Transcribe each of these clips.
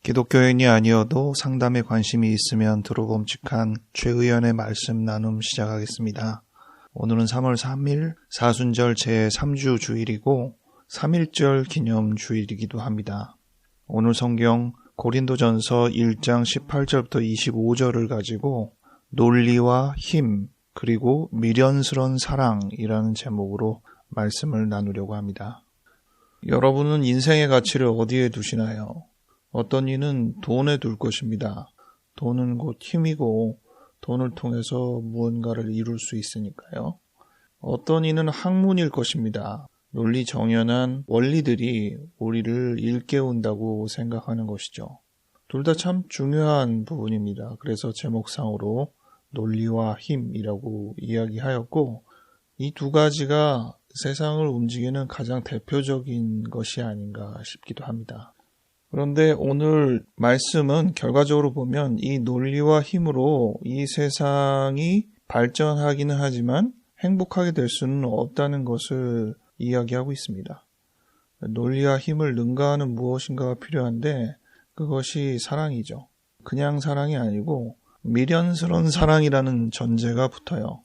기독교인이 아니어도 상담에 관심이 있으면 들어봄직한 최의연의 말씀 나눔 시작하겠습니다. 오늘은 3월 3일 사순절 제3주 주일이고 3.1절 기념 주일이기도 합니다. 오늘 성경 고린도전서 1장 18절부터 25절을 가지고 논리와 힘 그리고 미련스런 사랑이라는 제목으로 말씀을 나누려고 합니다. 여러분은 인생의 가치를 어디에 두시나요? 어떤 이는 돈에 둘 것입니다. 돈은 곧 힘이고 돈을 통해서 무언가를 이룰 수 있으니까요. 어떤 이는 학문일 것입니다. 논리 정연한 원리들이 우리를 일깨운다고 생각하는 것이죠. 둘 다 참 중요한 부분입니다. 그래서 제목상으로 논리와 힘이라고 이야기하였고, 이 두 가지가 세상을 움직이는 가장 대표적인 것이 아닌가 싶기도 합니다. 그런데 오늘 말씀은 결과적으로 보면 이 논리와 힘으로 이 세상이 발전하기는 하지만 행복하게 될 수는 없다는 것을 이야기하고 있습니다. 논리와 힘을 능가하는 무엇인가가 필요한데 그것이 사랑이죠. 그냥 사랑이 아니고 미련스러운 사랑이라는 전제가 붙어요.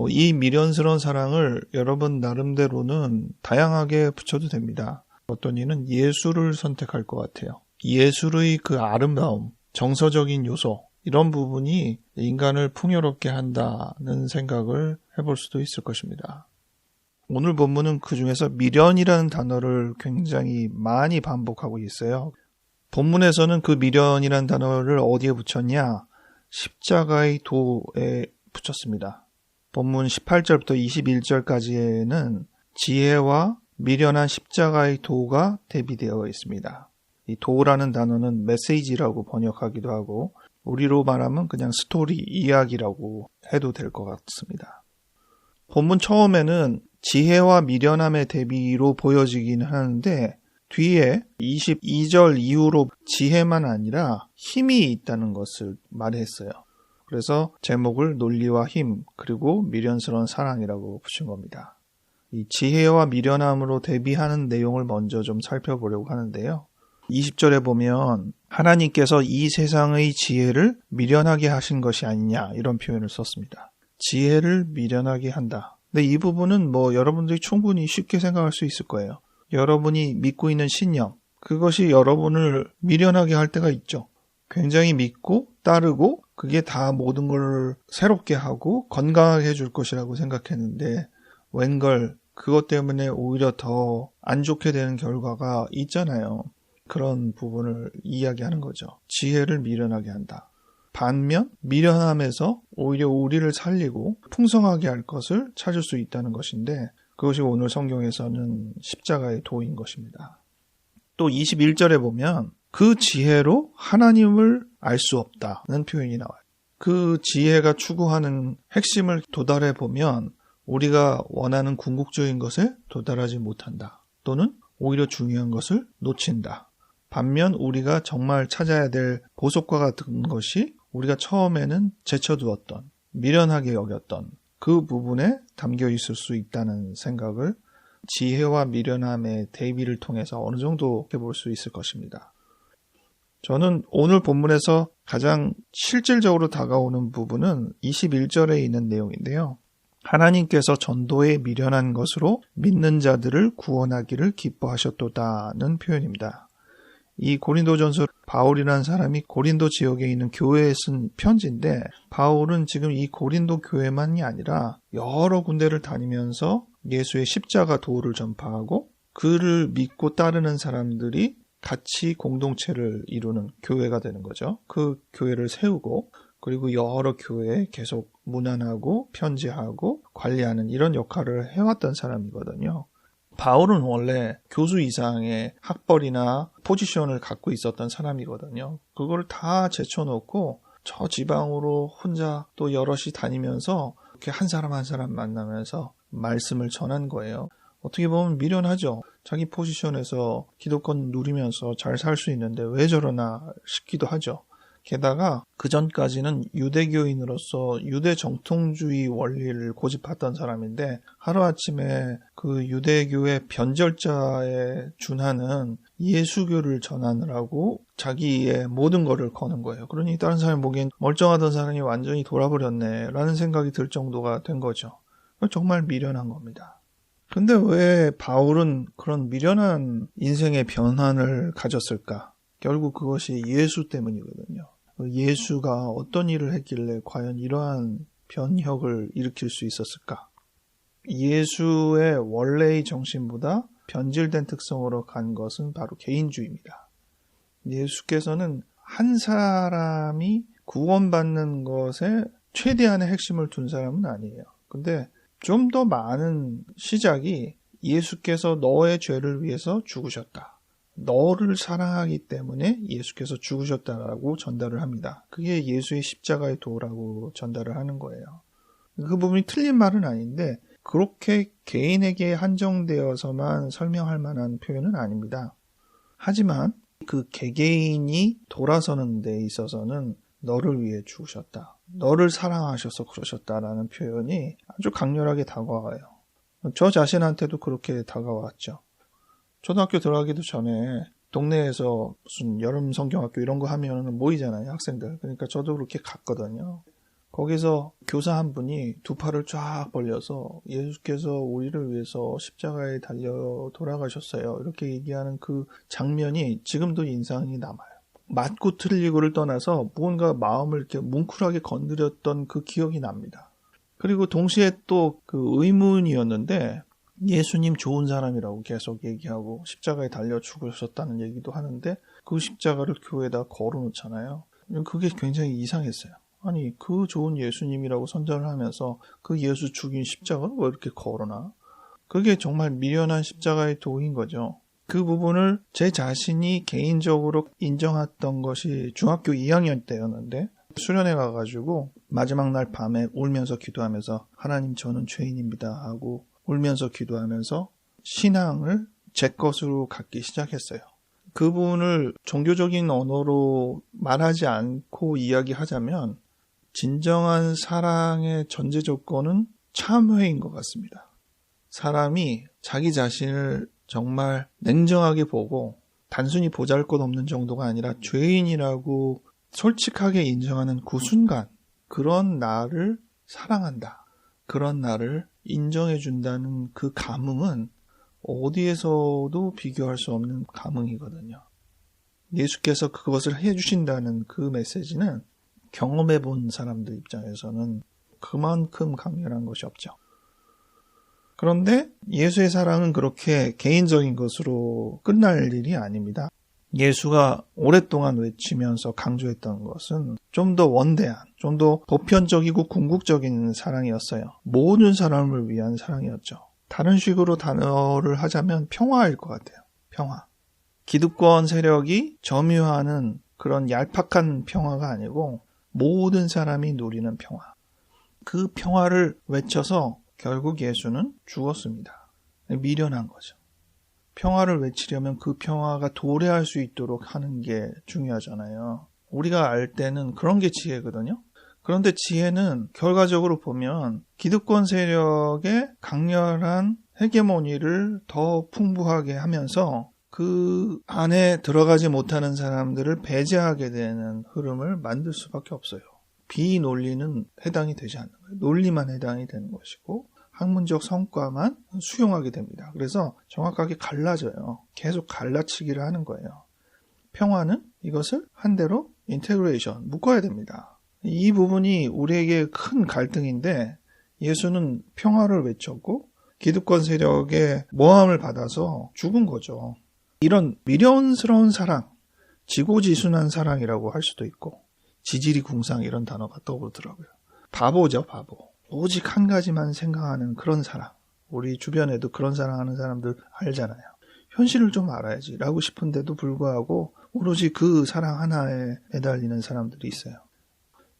이 미련스러운 사랑을 여러분 나름대로는 다양하게 붙여도 됩니다. 어떤 이는 예술을 선택할 것 같아요. 예술의 그 아름다움, 정서적인 요소, 이런 부분이 인간을 풍요롭게 한다는 생각을 해볼 수도 있을 것입니다. 오늘 본문은 그 중에서 미련이라는 단어를 굉장히 많이 반복하고 있어요. 본문에서는 그 미련이라는 단어를 어디에 붙였냐? 십자가의 도에 붙였습니다. 본문 18절부터 21절까지에는 지혜와 미련한 십자가의 도가 대비되어 있습니다. 이 도라는 단어는 메시지라고 번역하기도 하고 우리로 말하면 그냥 스토리, 이야기라고 해도 될 것 같습니다. 본문 처음에는 지혜와 미련함의 대비로 보여지긴 하는데 뒤에 22절 이후로 지혜만 아니라 힘이 있다는 것을 말했어요. 그래서 제목을 논리와 힘 그리고 미련스러운 사랑이라고 붙인 겁니다. 이 지혜와 미련함으로 대비하는 내용을 먼저 좀 살펴보려고 하는데요. 20절에 보면 하나님께서 이 세상의 지혜를 미련하게 하신 것이 아니냐 이런 표현을 썼습니다. 지혜를 미련하게 한다. 근데 이 부분은 여러분들이 충분히 쉽게 생각할 수 있을 거예요. 여러분이 믿고 있는 신념, 그것이 여러분을 미련하게 할 때가 있죠. 굉장히 믿고 따르고 그게 다 모든 걸 새롭게 하고 건강하게 해줄 것이라고 생각했는데 웬걸 그것 때문에 오히려 더 안 좋게 되는 결과가 있잖아요. 그런 부분을 이야기하는 거죠. 지혜를 미련하게 한다. 반면 미련함에서 오히려 우리를 살리고 풍성하게 할 것을 찾을 수 있다는 것인데 그것이 오늘 성경에서는 십자가의 도인 것입니다. 또 21절에 보면 그 지혜로 하나님을 알 수 없다는 표현이 나와요. 그 지혜가 추구하는 핵심을 도달해 보면 우리가 원하는 궁극적인 것에 도달하지 못한다. 또는 오히려 중요한 것을 놓친다. 반면 우리가 정말 찾아야 될 보석과 같은 것이 우리가 처음에는 제쳐두었던, 미련하게 여겼던 그 부분에 담겨 있을 수 있다는 생각을 지혜와 미련함의 대비를 통해서 어느 정도 해볼 수 있을 것입니다. 저는 오늘 본문에서 가장 실질적으로 다가오는 부분은 21절에 있는 내용인데요. 하나님께서 전도에 미련한 것으로 믿는 자들을 구원하기를 기뻐하셨도다는 표현입니다. 이 고린도전서 바울이라는 사람이 고린도 지역에 있는 교회에 쓴 편지인데 바울은 지금 이 고린도 교회만이 아니라 여러 군데를 다니면서 예수의 십자가 도를 전파하고 그를 믿고 따르는 사람들이 같이 공동체를 이루는 교회가 되는 거죠. 그 교회를 세우고 그리고 여러 교회에 계속 문안하고 편지하고 관리하는 이런 역할을 해왔던 사람이거든요. 바울은 원래 교수 이상의 학벌이나 포지션을 갖고 있었던 사람이거든요. 그걸 다 제쳐놓고 저 지방으로 혼자 또 여럿이 다니면서 이렇게 한 사람 한 사람 만나면서 말씀을 전한 거예요. 어떻게 보면 미련하죠. 자기 포지션에서 기득권 누리면서 잘 살 수 있는데 왜 저러나 싶기도 하죠. 게다가 그 전까지는 유대교인으로서 유대 정통주의 원리를 고집하던 사람인데 하루아침에 그 유대교의 변절자에 준하는 예수교를 전하느라고 자기의 모든 거를 거는 거예요. 그러니 다른 사람이 보기엔 멀쩡하던 사람이 완전히 돌아버렸네 라는 생각이 들 정도가 된 거죠. 정말 미련한 겁니다. 근데 왜 바울은 그런 미련한 인생의 변환을 가졌을까? 결국 그것이 예수 때문이거든요. 예수가 어떤 일을 했길래 과연 이러한 변혁을 일으킬 수 있었을까? 예수의 원래의 정신보다 변질된 특성으로 간 것은 바로 개인주의입니다. 예수께서는 한 사람이 구원받는 것에 최대한의 핵심을 둔 사람은 아니에요. 근데 좀 더 많은 시작이 예수께서 너의 죄를 위해서 죽으셨다. 너를 사랑하기 때문에 예수께서 죽으셨다라고 전달을 합니다. 그게 예수의 십자가의 도라고 전달을 하는 거예요. 그 부분이 틀린 말은 아닌데 그렇게 개인에게 한정되어서만 설명할 만한 표현은 아닙니다. 하지만 그 개개인이 돌아서는 데 있어서는 너를 위해 죽으셨다. 너를 사랑하셔서 그러셨다라는 표현이 아주 강렬하게 다가와요. 저 자신한테도 그렇게 다가왔죠. 초등학교 들어가기도 전에 동네에서 무슨 여름 성경학교 이런 거 하면 모이잖아요, 학생들. 그러니까 저도 그렇게 갔거든요. 거기서 교사 한 분이 두 팔을 쫙 벌려서 예수께서 우리를 위해서 십자가에 달려 돌아가셨어요. 이렇게 얘기하는 그 장면이 지금도 인상이 남아요. 맞고 틀리고를 떠나서 무언가 마음을 이렇게 뭉클하게 건드렸던 그 기억이 납니다. 그리고 동시에 또 그 의문이었는데 예수님 좋은 사람이라고 계속 얘기하고 십자가에 달려 죽으셨다는 얘기도 하는데 그 십자가를 교회에다 걸어놓잖아요. 그게 굉장히 이상했어요. 아니 그 좋은 예수님이라고 선전을 하면서 그 예수 죽인 십자가를 왜 이렇게 걸어놔? 그게 정말 미련한 십자가의 도인 거죠. 그 부분을 제 자신이 개인적으로 인정했던 것이 중학교 2학년 때였는데 수련회 가가지고 마지막 날 밤에 울면서 기도하면서 하나님 저는 죄인입니다 하고 울면서 기도하면서 신앙을 제 것으로 갖기 시작했어요. 그 부분을 종교적인 언어로 말하지 않고 이야기하자면 진정한 사랑의 전제 조건은 참회인 것 같습니다. 사람이 자기 자신을 정말 냉정하게 보고 단순히 보잘것없는 정도가 아니라 죄인이라고 솔직하게 인정하는 그 순간 그런 나를 사랑한다. 그런 나를 인정해준다는 그 감흥은 어디에서도 비교할 수 없는 감흥이거든요. 예수께서 그것을 해주신다는 그 메시지는 경험해 본 사람들 입장에서는 그만큼 강렬한 것이 없죠. 그런데 예수의 사랑은 그렇게 개인적인 것으로 끝날 일이 아닙니다. 예수가 오랫동안 외치면서 강조했던 것은 좀 더 원대한, 좀 더 보편적이고 궁극적인 사랑이었어요. 모든 사람을 위한 사랑이었죠. 다른 식으로 단어를 하자면 평화일 것 같아요. 평화. 기득권 세력이 점유하는 그런 얄팍한 평화가 아니고 모든 사람이 누리는 평화. 그 평화를 외쳐서 결국 예수는 죽었습니다. 미련한 거죠. 평화를 외치려면 그 평화가 도래할 수 있도록 하는 게 중요하잖아요. 우리가 알 때는 그런 게 지혜거든요. 그런데 지혜는 결과적으로 보면 기득권 세력의 강렬한 헤게모니를 더 풍부하게 하면서 그 안에 들어가지 못하는 사람들을 배제하게 되는 흐름을 만들 수밖에 없어요. 비논리는 해당이 되지 않는 거예요. 논리만 해당이 되는 것이고 학문적 성과만 수용하게 됩니다. 그래서 정확하게 갈라져요. 계속 갈라치기를 하는 거예요. 평화는 이것을 한 대로 인테그레이션, 묶어야 됩니다. 이 부분이 우리에게 큰 갈등인데 예수는 평화를 외쳤고 기득권 세력의 모함을 받아서 죽은 거죠. 이런 미련스러운 사랑, 지고지순한 사랑이라고 할 수도 있고 지질이 궁상 이런 단어가 떠오르더라고요. 바보죠, 바보. 오직 한 가지만 생각하는 그런 사랑. 우리 주변에도 그런 사랑하는 사람들 알잖아요. 현실을 좀 알아야지 라고 싶은데도 불구하고 오로지 그 사랑 하나에 매달리는 사람들이 있어요.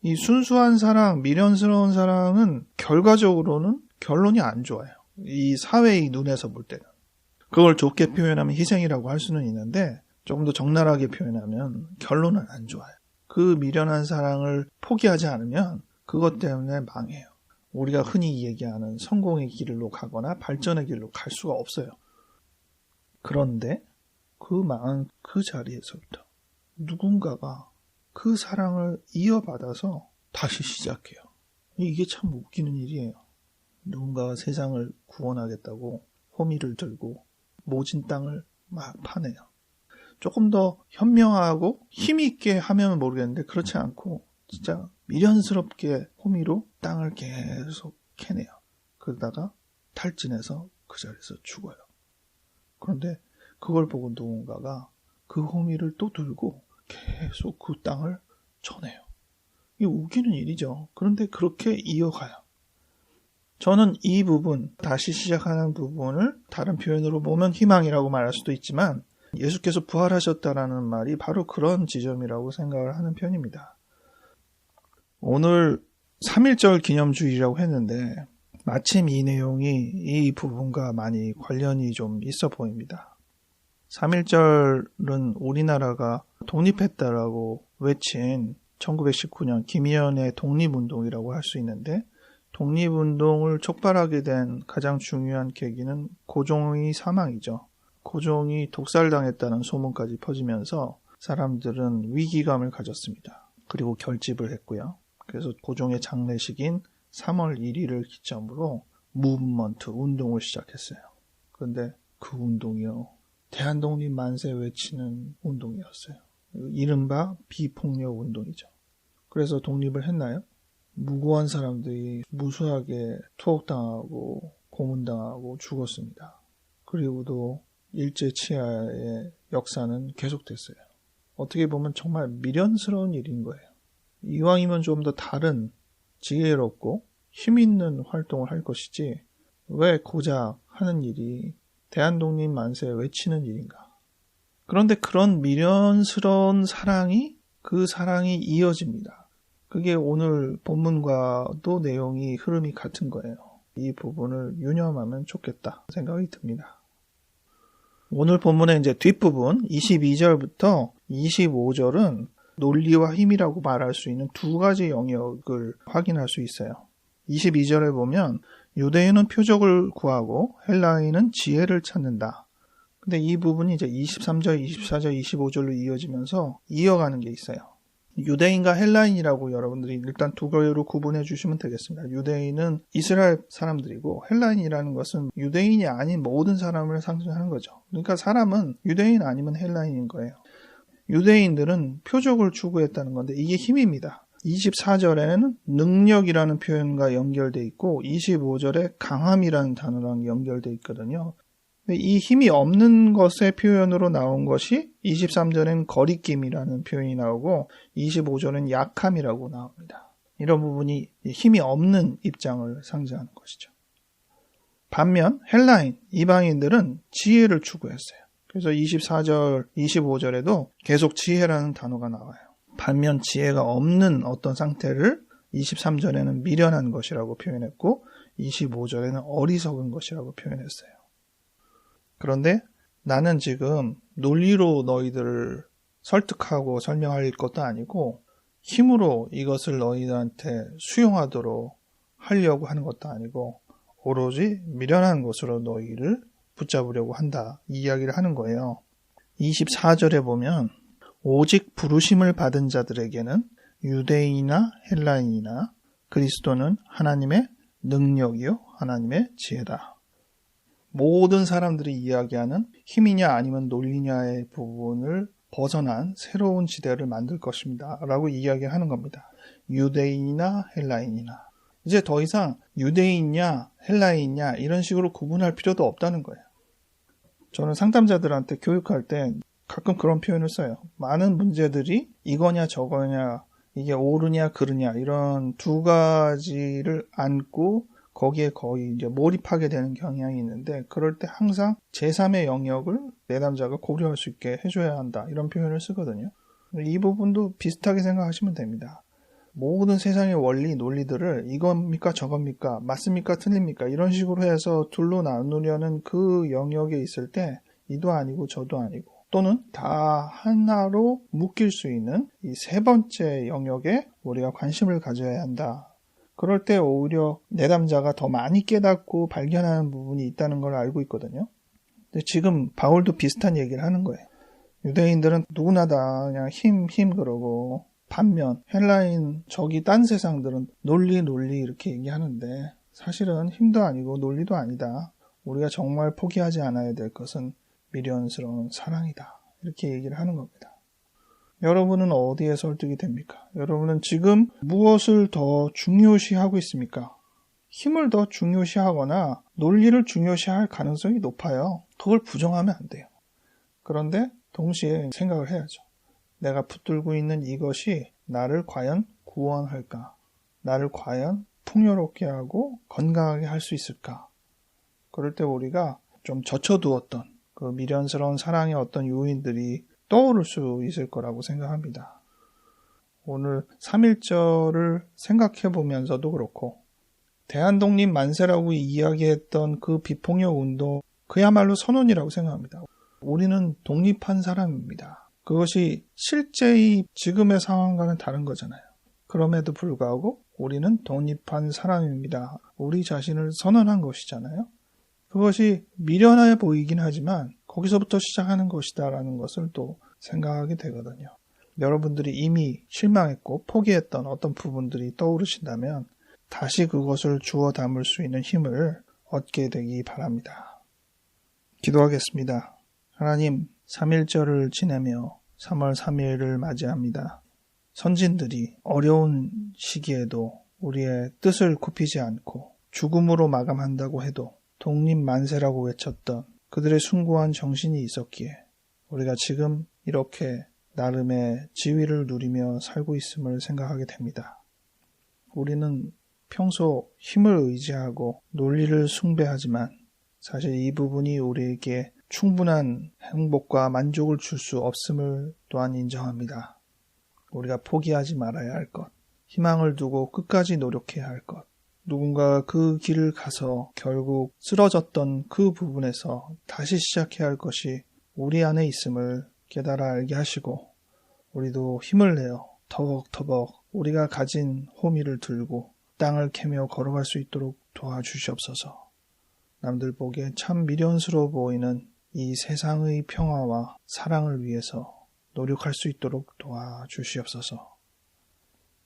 이 순수한 사랑, 미련스러운 사랑은 결과적으로는 결론이 안 좋아요. 이 사회의 눈에서 볼 때는. 그걸 좋게 표현하면 희생이라고 할 수는 있는데 조금 더 적나라하게 표현하면 결론은 안 좋아요. 그 미련한 사랑을 포기하지 않으면 그것 때문에 망해요. 우리가 흔히 얘기하는 성공의 길로 가거나 발전의 길로 갈 수가 없어요. 그런데 그 망한 그 자리에서부터 누군가가 그 사랑을 이어받아서 다시 시작해요. 이게 참 웃기는 일이에요. 누군가가 세상을 구원하겠다고 호미를 들고 모진 땅을 막 파내요. 조금 더 현명하고 힘있게 하면 모르겠는데 그렇지 않고 진짜 미련스럽게 호미로 땅을 계속 캐내요. 그러다가 탈진해서 그 자리에서 죽어요. 그런데 그걸 보고 누군가가 그 호미를 또 들고 계속 그 땅을 쳐내요. 이게 웃기는 일이죠. 그런데 그렇게 이어가요. 저는 이 부분, 다시 시작하는 부분을 다른 표현으로 보면 희망이라고 말할 수도 있지만 예수께서 부활하셨다라는 말이 바로 그런 지점이라고 생각을 하는 편입니다. 오늘 3.1절 기념주일이라고 했는데 마침 이 내용이 이 부분과 많이 관련이 좀 있어 보입니다. 3.1절은 우리나라가 독립했다라고 외친 1919년 김희연의 독립운동이라고 할 수 있는데 독립운동을 촉발하게 된 가장 중요한 계기는 고종의 사망이죠. 고종이 독살당했다는 소문까지 퍼지면서 사람들은 위기감을 가졌습니다. 그리고 결집을 했고요. 그래서 고종의 장례식인 3월 1일을 기점으로 무브먼트, 운동을 시작했어요. 그런데 그 운동이요. 대한독립 만세 외치는 운동이었어요. 이른바 비폭력 운동이죠. 그래서 독립을 했나요? 무고한 사람들이 무수하게 투옥당하고 고문당하고 죽었습니다. 그리고도 일제치하의 역사는 계속됐어요. 어떻게 보면 정말 미련스러운 일인 거예요. 이왕이면 좀 더 다른 지혜롭고 힘있는 활동을 할 것이지 왜 고작 하는 일이 대한독립 만세 외치는 일인가. 그런데 그런 미련스러운 사랑이 그 사랑이 이어집니다. 그게 오늘 본문과도 내용이 흐름이 같은 거예요. 이 부분을 유념하면 좋겠다 생각이 듭니다. 오늘 본문의 이제 뒷부분 22절부터 25절은 논리와 힘이라고 말할 수 있는 두 가지 영역을 확인할 수 있어요. 22절에 보면 유대인은 표적을 구하고 헬라인은 지혜를 찾는다. 근데 이 부분이 이제 23절, 24절, 25절로 이어지면서 이어가는 게 있어요. 유대인과 헬라인이라고 여러분들이 일단 두 개로 구분해 주시면 되겠습니다. 유대인은 이스라엘 사람들이고 헬라인이라는 것은 유대인이 아닌 모든 사람을 상징하는 거죠. 그러니까 사람은 유대인 아니면 헬라인인 거예요. 유대인들은 표적을 추구했다는 건데 이게 힘입니다. 24절에는 능력이라는 표현과 연결돼 있고 25절에 강함이라는 단어랑 연결돼 있거든요. 이 힘이 없는 것의 표현으로 나온 것이 23절엔 거리낌이라는 표현이 나오고 25절은 약함이라고 나옵니다. 이런 부분이 힘이 없는 입장을 상징하는 것이죠. 반면 헬라인, 이방인들은 지혜를 추구했어요. 그래서 24절, 25절에도 계속 지혜라는 단어가 나와요. 반면 지혜가 없는 어떤 상태를 23절에는 미련한 것이라고 표현했고 25절에는 어리석은 것이라고 표현했어요. 그런데 나는 지금 논리로 너희들을 설득하고 설명할 것도 아니고 힘으로 이것을 너희들한테 수용하도록 하려고 하는 것도 아니고 오로지 미련한 것으로 너희를 붙잡으려고 한다. 이 이야기를 하는 거예요. 24절에 보면 오직 부르심을 받은 자들에게는 유대인이나 헬라인이나 그리스도는 하나님의 능력이요 하나님의 지혜다. 모든 사람들이 이야기하는 힘이냐 아니면 논리냐의 부분을 벗어난 새로운 지대를 만들 것입니다. 라고 이야기하는 겁니다. 유대인이나 헬라인이나. 이제 더 이상 유대인이냐 헬라인이냐 이런 식으로 구분할 필요도 없다는 거예요. 저는 상담자들한테 교육할 때 가끔 그런 표현을 써요. 많은 문제들이 이거냐 저거냐 이게 옳으냐 그르냐 이런 두 가지를 안고 거기에 거의 이제 몰입하게 되는 경향이 있는데 그럴 때 항상 제3의 영역을 내담자가 고려할 수 있게 해줘야 한다. 이런 표현을 쓰거든요. 이 부분도 비슷하게 생각하시면 됩니다. 모든 세상의 원리, 논리들을 이겁니까 저겁니까 맞습니까 틀립니까 이런 식으로 해서 둘로 나누려는 그 영역에 있을 때 이도 아니고 저도 아니고 또는 다 하나로 묶일 수 있는 이 세 번째 영역에 우리가 관심을 가져야 한다. 그럴 때 오히려 내담자가 더 많이 깨닫고 발견하는 부분이 있다는 걸 알고 있거든요. 근데 지금 바울도 비슷한 얘기를 하는 거예요. 유대인들은 누구나 다 그냥 힘 그러고, 반면 헬라인 저기 딴 세상들은 논리 이렇게 얘기하는데, 사실은 힘도 아니고 논리도 아니다. 우리가 정말 포기하지 않아야 될 것은 미련스러운 사랑이다. 이렇게 얘기를 하는 겁니다. 여러분은 어디에 설득이 됩니까? 여러분은 지금 무엇을 더 중요시하고 있습니까? 힘을 더 중요시하거나 논리를 중요시할 가능성이 높아요. 그걸 부정하면 안 돼요. 그런데 동시에 생각을 해야죠. 내가 붙들고 있는 이것이 나를 과연 구원할까? 나를 과연 풍요롭게 하고 건강하게 할 수 있을까? 그럴 때 우리가 좀 젖혀두었던 그 미련스러운 사랑의 어떤 요인들이 떠오를 수 있을 거라고 생각합니다. 오늘 3.1절을 생각해 보면서도 그렇고, 대한독립 만세라고 이야기했던 그 비폭력 운동, 그야말로 선언이라고 생각합니다. 우리는 독립한 사람입니다. 그것이 실제의 지금의 상황과는 다른 거잖아요. 그럼에도 불구하고 우리는 독립한 사람입니다. 우리 자신을 선언한 것이잖아요. 그것이 미련해 보이긴 하지만 거기서부터 시작하는 것이다라는 것을 또 생각하게 되거든요. 여러분들이 이미 실망했고 포기했던 어떤 부분들이 떠오르신다면 다시 그것을 주워 담을 수 있는 힘을 얻게 되기 바랍니다. 기도하겠습니다. 하나님, 3.1절을 지내며 3월 3일을 맞이합니다. 선진들이 어려운 시기에도 우리의 뜻을 굽히지 않고 죽음으로 마감한다고 해도 독립 만세라고 외쳤던 그들의 숭고한 정신이 있었기에 우리가 지금 이렇게 나름의 지위를 누리며 살고 있음을 생각하게 됩니다. 우리는 평소 힘을 의지하고 논리를 숭배하지만 사실 이 부분이 우리에게 충분한 행복과 만족을 줄 수 없음을 또한 인정합니다. 우리가 포기하지 말아야 할 것, 희망을 두고 끝까지 노력해야 할 것, 누군가 그 길을 가서 결국 쓰러졌던 그 부분에서 다시 시작해야 할 것이 우리 안에 있음을 깨달아 알게 하시고 우리도 힘을 내어 터벅터벅 우리가 가진 호미를 들고 땅을 캐며 걸어갈 수 있도록 도와주시옵소서. 남들 보기에 참 미련스러워 보이는 이 세상의 평화와 사랑을 위해서 노력할 수 있도록 도와주시옵소서.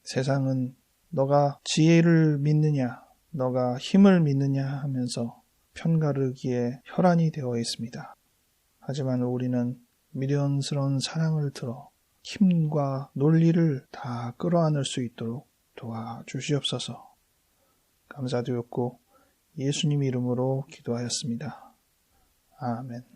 세상은 너가 지혜를 믿느냐, 너가 힘을 믿느냐 하면서 편가르기에 혈안이 되어 있습니다. 하지만 우리는 미련스러운 사랑을 들어 힘과 논리를 다 끌어안을 수 있도록 도와주시옵소서. 감사드렸고 예수님 이름으로 기도하였습니다. 아멘.